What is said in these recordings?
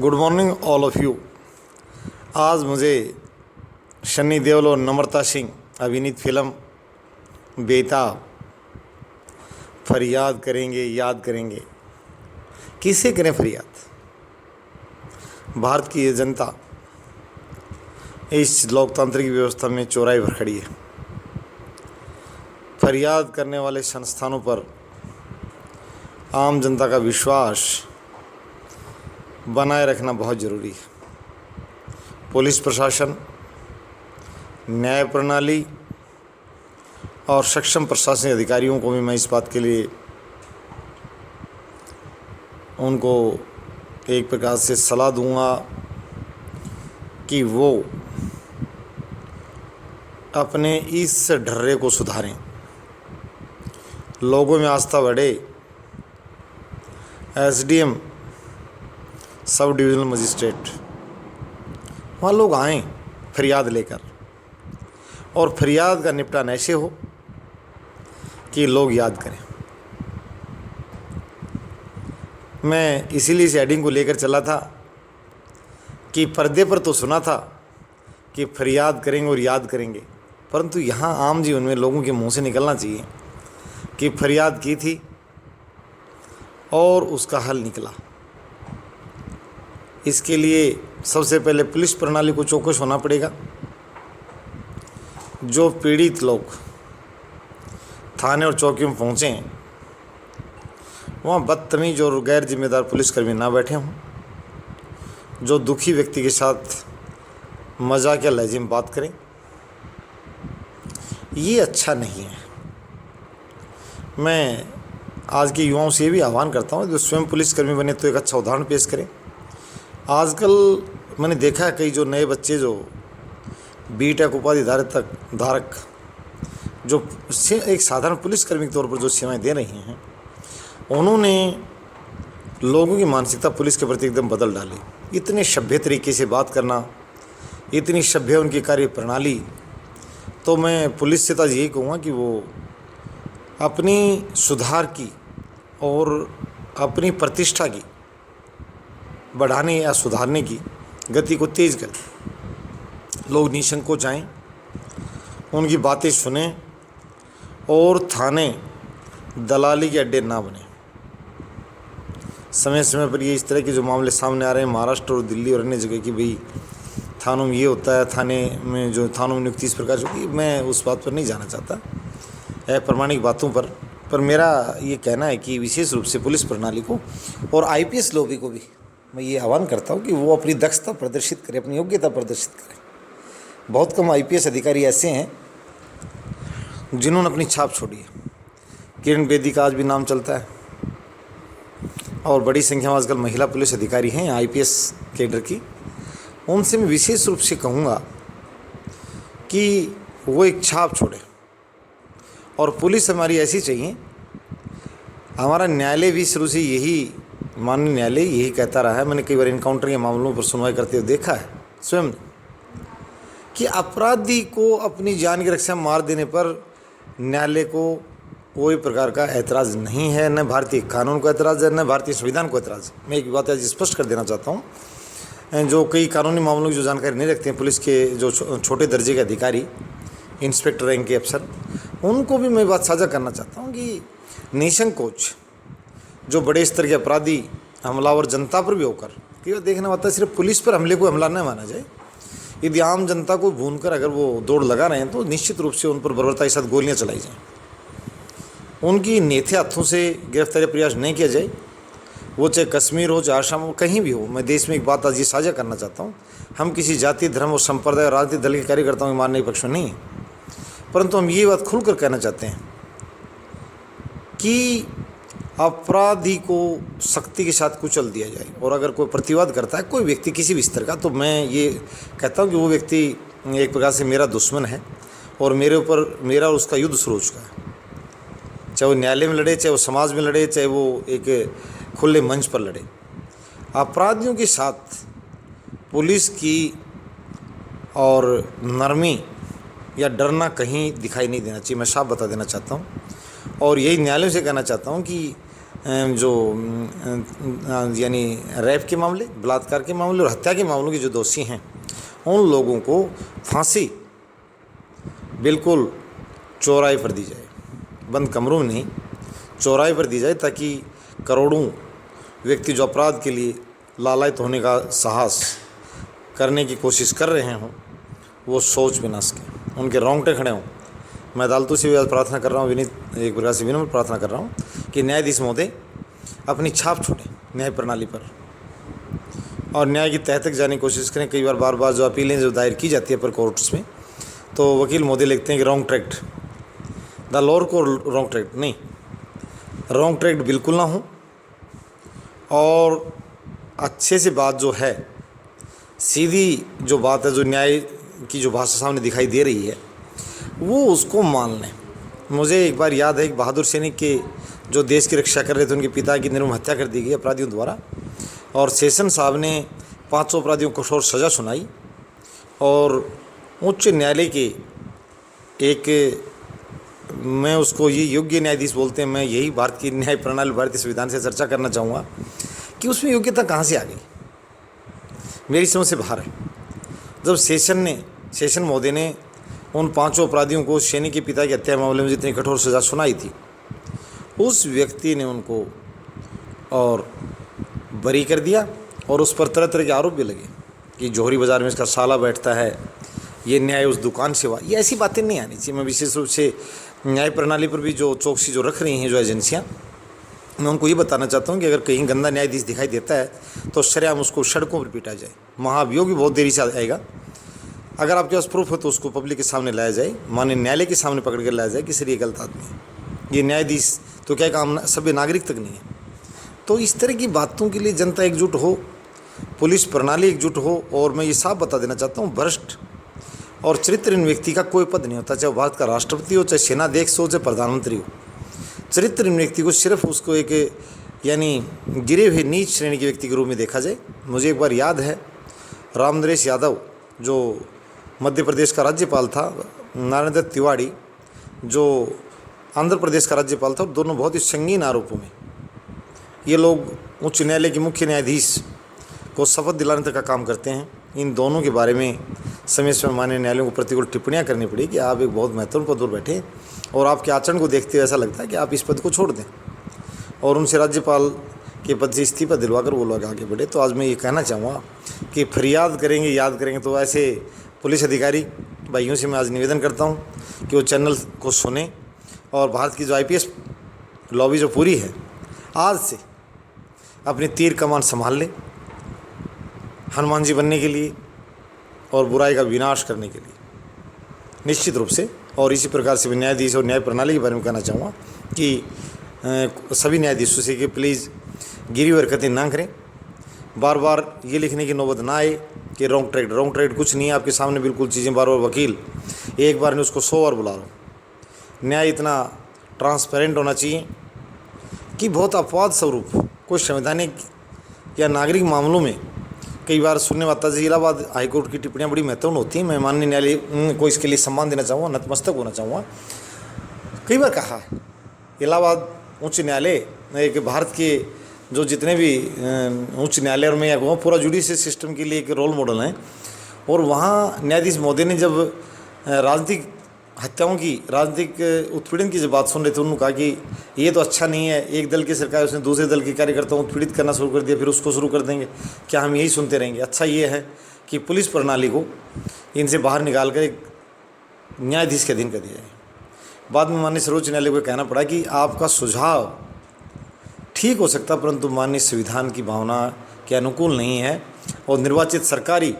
Good morning all of you. आज मुझे सनी देओल और नम्रता सिंह अभिनीत फिल्म बेताब फरियाद करेंगे याद करेंगे। किसे करें फरियाद? भारत की ये जनता इस लोकतांत्रिक व्यवस्था में चौराहे पर खड़ी है। फरियाद करने वाले संस्थानों पर आम जनता का विश्वास बनाए रखना बहुत ज़रूरी है। पुलिस प्रशासन, न्याय प्रणाली और सक्षम प्रशासनिक अधिकारियों को भी मैं इस बात के लिए उनको एक प्रकार से सलाह दूंगा कि वो अपने इस ढर्रे को सुधारें, लोगों में आस्था बढ़े। एसडीएम, सब डिविजनल मजिस्ट्रेट, वहाँ लोग आएँ फरियाद लेकर, और फरियाद का निपटान ऐसे हो कि लोग याद करें। मैं इसीलिए इस हेडिंग को लेकर चला था कि पर्दे पर तो सुना था कि फरियाद करेंगे और याद करेंगे, परंतु यहाँ आम जीवन में लोगों के मुंह से निकलना चाहिए कि फरियाद की थी और उसका हल निकला। इसके लिए सबसे पहले पुलिस प्रणाली को चौकस होना पड़ेगा। जो पीड़ित लोग थाने और चौकी में पहुँचे वहाँ बदतमीज और गैर जिम्मेदार पुलिसकर्मी ना बैठे हों, जो दुखी व्यक्ति के साथ मजाक या लहजे में बात करें। ये अच्छा नहीं है। मैं आज के युवाओं से ये भी आह्वान करता हूँ जो स्वयं पुलिसकर्मी बने तो एक अच्छा उदाहरण पेश करें। आजकल मैंने देखा है कई जो नए बच्चे जो बीटेक उपाधि धारक जो एक साधारण पुलिसकर्मी के तौर पर जो सेवाएं दे रही हैं, उन्होंने लोगों की मानसिकता पुलिस के प्रति एकदम बदल डाली। इतने सभ्य तरीके से बात करना, इतनी सभ्य उनकी कार्य प्रणाली। तो मैं पुलिस से तो यही कहूँगा कि वो अपनी सुधार की और अपनी प्रतिष्ठा की बढ़ाने या सुधारने की गति को तेज़ करें। लोग निसंकोच आएँ, उनकी बातें सुने और थाने दलाली के अड्डे ना बने। समय समय पर ये इस तरह के जो मामले सामने आ रहे हैं महाराष्ट्र और दिल्ली और अन्य जगह की, भाई थानों में ये होता है, थाने में नियुक्ति इस प्रकार की, मैं उस बात पर नहीं जाना चाहता अप्रमाणिक बातों पर मेरा ये कहना है कि विशेष रूप से पुलिस प्रणाली को और आईपीएस लॉबी को भी मैं ये आह्वान करता हूँ कि वो अपनी दक्षता प्रदर्शित करें, अपनी योग्यता प्रदर्शित करें। बहुत कम आईपीएस अधिकारी ऐसे हैं जिन्होंने अपनी छाप छोड़ी है। किरण बेदी का आज भी नाम चलता है और बड़ी संख्या में आजकल महिला पुलिस अधिकारी हैं आईपीएस कैडर की। उनसे मैं विशेष रूप से कहूँगा कि वो एक छाप छोड़े और पुलिस हमारी ऐसी चाहिए। हमारा न्यायालय भी शुरू से यही, माननीय न्यायालय यही कहता रहा है। मैंने कई बार इनकाउंटर के मामलों पर सुनवाई करते हुए देखा है स्वयं कि अपराधी को अपनी जान की रक्षा में मार देने पर न्यायालय को कोई प्रकार का ऐतराज़ नहीं है, न भारतीय कानून को ऐतराज़ है, न भारतीय संविधान को ऐतराज़ है। मैं एक बात आज स्पष्ट कर देना चाहता हूँ। जो कई कानूनी मामलों की जो जानकारी नहीं रखते हैं पुलिस के जो छोटे दर्जे के अधिकारी, इंस्पेक्टर रैंक के अफसर, उनको भी मैं बात साझा करना चाहता हूँ कि निसंकोच जो बड़े स्तर के अपराधी हमलावर जनता पर भी होकर कि देखना होता है, सिर्फ पुलिस पर हमले को हमला न माना जाए। यदि आम जनता को भूनकर अगर वो दौड़ लगा रहे हैं तो निश्चित रूप से उन पर बर्बरता के साथ गोलियां चलाई जाएं। उनकी नेथे हाथों से गिरफ्तारी प्रयास नहीं किया जाए, वो चाहे कश्मीर हो, चाहे आसाम हो, कहीं भी हो। मैं देश में एक बात आज ये साझा करना चाहता हूँ, हम किसी जाति, धर्म और संप्रदाय और राजनीतिक दल के कार्यकर्ताओं के मारने के पक्ष में नहीं है, परंतु हम ये बात खुलकर कहना चाहते हैं कि अपराधी को सख्ती के साथ कुचल दिया जाए। और अगर कोई प्रतिवाद करता है, कोई व्यक्ति किसी भी स्तर का, तो मैं ये कहता हूँ कि वो व्यक्ति एक प्रकार से मेरा दुश्मन है और मेरे ऊपर मेरा और उसका युद्ध शुरू हो चुका है। चाहे वो न्यायालय में लड़े, चाहे वो समाज में लड़े, चाहे वो एक खुले मंच पर लड़े। अपराधियों के साथ पुलिस की और नरमी या डरना कहीं दिखाई नहीं देना चाहिए। मैं साफ बता देना चाहता हूँ और यही न्यायालय से कहना चाहता हूँ कि जो यानी रेप के मामले, बलात्कार के मामले और हत्या के मामलों के जो दोषी हैं उन लोगों को फांसी बिल्कुल चौराहे पर दी जाए, बंद कमरों में नहीं, चौराहे पर दी जाए, ताकि करोड़ों व्यक्ति जो अपराध के लिए लालायित होने का साहस करने की कोशिश कर रहे हों वो सोच भी ना सकें, उनके रोंगटे खड़े हों। मैं अदालतों से भी आज प्रार्थना कर रहा हूँ, एक प्रकार से विनम्र प्रार्थना कर रहा हूँ कि न्यायाधीश महोदय अपनी छाप छोड़ें न्याय प्रणाली पर और न्याय की तह तक जाने की कोशिश करें। कई बार बार जो अपीलें जो दायर की जाती है पर कोर्ट्स में, तो वकील महोदय लिखते हैं कि रॉन्ग ट्रैक्ट, द लोअर को रॉन्ग ट्रैक्ट नहीं, रॉन्ग ट्रैक्ट बिल्कुल ना हो और अच्छे से बात जो है, सीधी जो बात है, जो न्याय की जो भाषा सामने दिखाई दे रही है वो उसको मान लें। मुझे एक बार याद है एक बहादुर सैनिक के जो देश की रक्षा कर रहे थे, उनके पिता की निर्मम हत्या कर दी गई अपराधियों द्वारा और सेशन साहब ने 500 अपराधियों को कठोर सज़ा सुनाई और उच्च न्यायालय के एक, मैं उसको ये योग्य न्यायाधीश बोलते हैं, मैं यही भारत की न्याय प्रणाली, भारतीय संविधान से चर्चा करना चाहूँगा कि उसमें योग्यता कहाँ से आ गई, मेरी समझ से बाहर है। जब सेशन महोदय ने उन 5 अपराधियों को सैनिक के पिता की हत्या मामले में जितनी कठोर सज़ा सुनाई थी, उस व्यक्ति ने उनको और बरी कर दिया और उस पर तरह तरह के आरोप भी लगे कि जौहरी बाज़ार में इसका साला बैठता है, ये न्याय उस दुकान से हुआ। ये ऐसी बातें नहीं आनी चाहिए। मैं विशेष रूप से न्याय प्रणाली पर भी जो चौकसी जो रख रही हैं जो एजेंसियाँ, मैं उनको ये बताना चाहता हूँ कि अगर कहीं गंदा न्यायाधीश दिखाई देता है तो सरेआम उसको सड़कों पर पीटा जाए। महाभियोग भी बहुत देरी से आएगा। अगर आपके पास प्रूफ है तो उसको पब्लिक के सामने लाया जाए, माननीय न्यायालय के सामने पकड़ कर लाया जाए कि सर ये गलत आदमी है, ये न्यायाधीश तो क्या काम सभ्य नागरिक तक नहीं है। तो इस तरह की बातों के लिए जनता एकजुट हो, पुलिस प्रणाली एकजुट हो। और मैं ये साफ बता देना चाहता हूँ, भ्रष्ट और चरित्रहीन व्यक्ति का कोई पद नहीं होता, चाहे वो भारत का राष्ट्रपति हो, चाहे सेनाध्यक्ष हो, चाहे प्रधानमंत्री हो। चरित्रहीन व्यक्ति को सिर्फ उसको एक यानी गिरे हुए नीच श्रेणी के व्यक्ति के रूप में देखा जाए। मुझे एक बार याद है रामनरेश यादव जो मध्य प्रदेश का राज्यपाल था, नारायण दत्त तिवारी जो आंध्र प्रदेश का राज्यपाल था, और दोनों बहुत ही संगीन आरोपों में ये लोग उच्च न्यायालय के मुख्य न्यायाधीश को शपथ दिलाने तक का काम करते हैं। इन दोनों के बारे में समय समय माननीय न्यायालयों को प्रतिकूल टिप्पणियां करनी पड़ी कि आप एक बहुत महत्वपूर्ण पद पर बैठे हैं और आपके आचरण को देखते हुए ऐसा लगता है कि आप इस पद को छोड़ दें, और उनसे राज्यपाल के पद से इस्तीफा दिलवाकर वो लोग आगे बढ़े। तो आज मैं ये कहना चाहूँगा कि फरियाद करेंगे, याद करेंगे, तो ऐसे पुलिस अधिकारी भाइयों से मैं आज निवेदन करता हूँ कि वो चैनल को सुने और भारत की जो IPS लॉबी जो पूरी है, आज से अपनी तीर कमान संभाल ले हनुमान जी बनने के लिए और बुराई का विनाश करने के लिए, निश्चित रूप से। और इसी प्रकार से मैं न्यायाधीश और न्याय प्रणाली के बारे में कहना चाहूँगा कि सभी न्यायाधीशों से कि प्लीज़ गिरी हुई हरकतें ना करें। बार बार ये लिखने की नौबत ना आए कि रॉन्ग ट्रेड कुछ नहीं है, आपके सामने बिल्कुल चीज़ें। बार बार वकील एक बार नहीं उसको 100 बार बुला लो। न्याय इतना ट्रांसपेरेंट होना चाहिए कि बहुत अपवाद स्वरूप कोई संवैधानिक या नागरिक मामलों में कई बार सुनने में आता है। इलाहाबाद हाईकोर्ट की टिप्पणियाँ बड़ी महत्वपूर्ण होती हैं। मैं माननीय न्यायालय को इसके लिए सम्मान देना चाहूँगा, नतमस्तक होना चाहूँगा। कई बार कहा इलाहाबाद उच्च न्यायालय एक भारत के जो जितने भी उच्च न्यायालय में या पूरा जुडिशियल सिस्टम के लिए एक रोल मॉडल हैं। और वहाँ न्यायाधीश महोदय ने जब राजनीतिक हत्याओं की, राजनीतिक उत्पीड़न की जब बात सुन रहे थे, उन्होंने कहा कि ये तो अच्छा नहीं है, एक दल की सरकार उसने दूसरे दल के कार्यकर्ताओं को उत्पीड़ित करना शुरू कर दिया, फिर उसको शुरू कर देंगे, क्या हम यही सुनते रहेंगे? अच्छा ये है कि पुलिस प्रणाली को इनसे बाहर निकाल कर एक न्यायाधीश के अधीन कर दिया जाए। बाद में माननीय सर्वोच्च न्यायालय को कहना पड़ा कि आपका सुझाव ठीक हो सकता परंतु माननीय संविधान की भावना के अनुकूल नहीं है और निर्वाचित सरकारी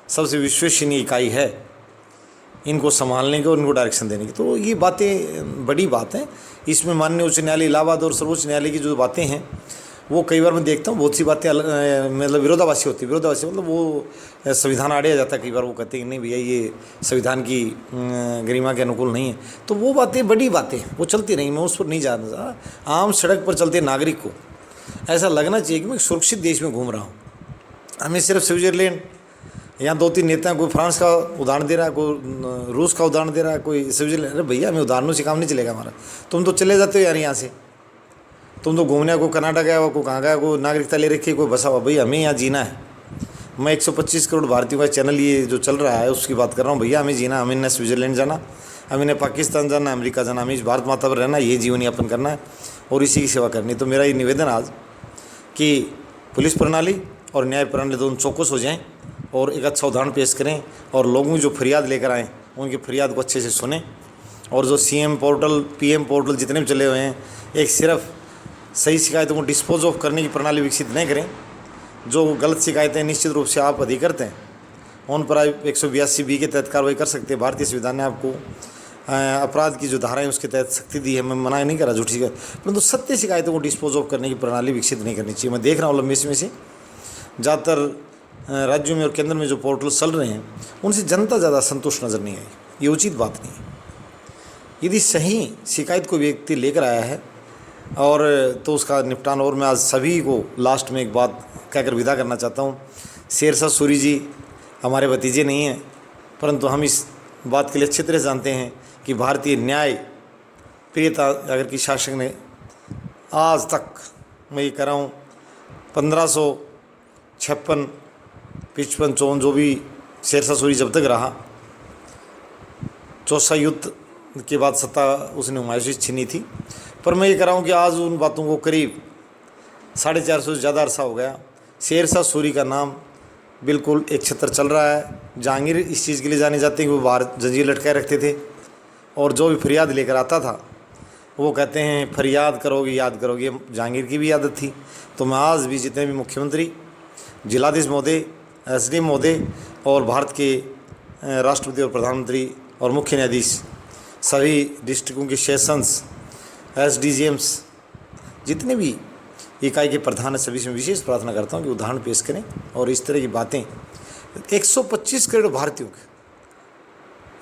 सबसे विश्वसनीय इकाई है इनको संभालने की और इनको डायरेक्शन देने की। तो ये बातें बड़ी बात हैं। इसमें माननीय उच्च न्यायालय इलाहाबाद और सर्वोच्च न्यायालय की जो बातें हैं वो कई बार मैं देखता हूँ बहुत सी बातें मतलब विरोधाभासी होती है। विरोधाभासी मतलब वो संविधान आड़े आ जाता है। कई बार वो कहते हैं कि नहीं भैया ये संविधान की गरिमा के अनुकूल नहीं है। तो वो बातें बड़ी बातें वो चलती नहीं, मैं उस पर नहीं जाना चाहता। आम सड़क पर चलते नागरिक को ऐसा लगना चाहिए कि मैं सुरक्षित देश में घूम रहा हूँ। हमें सिर्फ स्विट्ज़रलैंड यहाँ 2-3 नेता, कोई फ्रांस का उदाहरण दे रहा है, कोई रूस का उदाहरण दे रहा है, कोई स्विट्ज़रलैंड। अरे भैया हमें उदाहरणों से काम नहीं चलेगा हमारा। तुम तो चले जाते हो यार यहाँ से, तुम तो घूमने को कनाडा गया हुआ, को कहाँ गया, को नागरिकता ले रखी है, कोई बसा हुआ। भाई हमें यहाँ जीना है। मैं 125 करोड़ भारतीयों का चैनल ये जो चल रहा है उसकी बात कर रहा हूँ। भैया हमें जीना, हमें न स्विट्ज़रलैंड जाना, हमें न पाकिस्तान जाना, अमेरिका जाना, हमें इस भारत माता पर रहना, ये जीवन यापन करना है और इसी की सेवा करनी। तो मेरा ये निवेदन आज कि पुलिस प्रणाली और न्याय प्रणाली दोनों चौकस हो जाएं और एक अच्छा उदाहरण पेश करें और लोगों की जो फरियाद लेकर आएँ उनकी फरियाद को अच्छे से सुनें। और जो CM पोर्टल, PM पोर्टल जितने भी चले हुए हैं, एक सिर्फ सही शिकायतों को डिस्पोज ऑफ करने की प्रणाली विकसित नहीं करें। जो गलत शिकायतें निश्चित रूप से आप अधिकृत हैं उन पर 182B के तहत कार्रवाई कर सकते हैं। भारतीय संविधान ने आपको अपराध की जो धाराएं उसके तहत शक्ति दी है। मैं मना नहीं कर रहा झूठी शिकायत, परंतु सत्य शिकायतों को डिस्पोज ऑफ करने की प्रणाली विकसित नहीं करनी चाहिए। मैं देख रहा हूँ लंबे समय से ज़्यादातर राज्यों में और केंद्र में जो पोर्टल चल रहे हैं उनसे जनता ज़्यादा संतुष्ट नज़र नहीं आई। ये उचित बात नहीं है। यदि सही शिकायत कोई व्यक्ति लेकर आया है और तो उसका निपटान। और मैं आज सभी को लास्ट में एक बात कहकर विदा करना चाहता हूँ। शेरशाह सूरी जी हमारे भतीजे नहीं हैं, परंतु हम इस बात के लिए अच्छी तरह जानते हैं कि भारतीय न्याय प्रियता अगर की शासक ने आज तक, मैं ये कह रहा हूँ 1556, 55, 54 जो भी शेरशाह सूरी जब तक रहा, चौसा युद्ध के बाद सत्ता उसने हुमायूं से छीनी थी। पर मैं ये कह रहा हूँ कि आज उन बातों को करीब 450 से ज़्यादा अरसा हो गया। शेरशाह सूरी का नाम बिल्कुल एक छत्र चल रहा है। जहांगीर इस चीज़ के लिए जाने जाते हैं कि वो बाहर जंजीर लटकाए रखते थे और जो भी फरियाद लेकर आता था वो कहते हैं फरियाद करोगे याद करोगे। जहांगीर की भी आदत थी। तो मैं आज भी जितने भी मुख्यमंत्री, जिलाधीश महोदय, SDM महोदय और भारत के राष्ट्रपति और प्रधानमंत्री और मुख्य न्यायाधीश, सभी डिस्ट्रिक्टों के सेशंस, SDGMs, जितने भी इकाई के प्रधान है, सभी से विशेष प्रार्थना करता हूँ कि उदाहरण पेश करें और इस तरह की बातें 125 करोड़ भारतीयों के,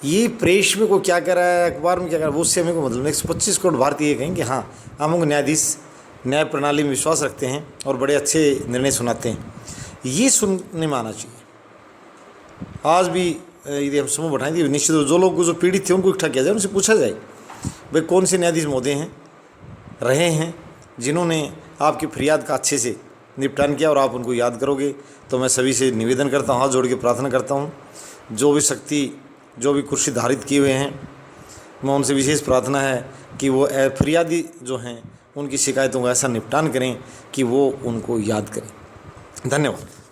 ये प्रेस में को क्या कर रहा है, अखबार में क्या कर रहा है, उससे हमें को मतलब 125 करोड़ भारतीय ये कहें कि हाँ हम न्यायाधीश न्याय प्रणाली में विश्वास रखते हैं और बड़े अच्छे निर्णय सुनाते हैं। ये सुनने में आना चाहिए। आज भी यदि हम समूह बैठाएंगे निश्चित रूप जो लोग जो पीड़ित थे उनको इकट्ठा किया जाए, उनसे पूछा जाए भाई कौन से न्यायाधीश महोदय हैं रहे हैं जिन्होंने आपकी फरियाद का अच्छे से निपटान किया और आप उनको याद करोगे। तो मैं सभी से निवेदन करता हूँ, हाथ जोड़ के प्रार्थना करता हूँ, जो भी शक्ति, जो भी कुर्सी धारित किए हुए हैं, मैं उनसे विशेष प्रार्थना है कि वो फरियादी जो हैं उनकी शिकायतों का ऐसा निपटान करें कि वो उनको याद करें। धन्यवाद।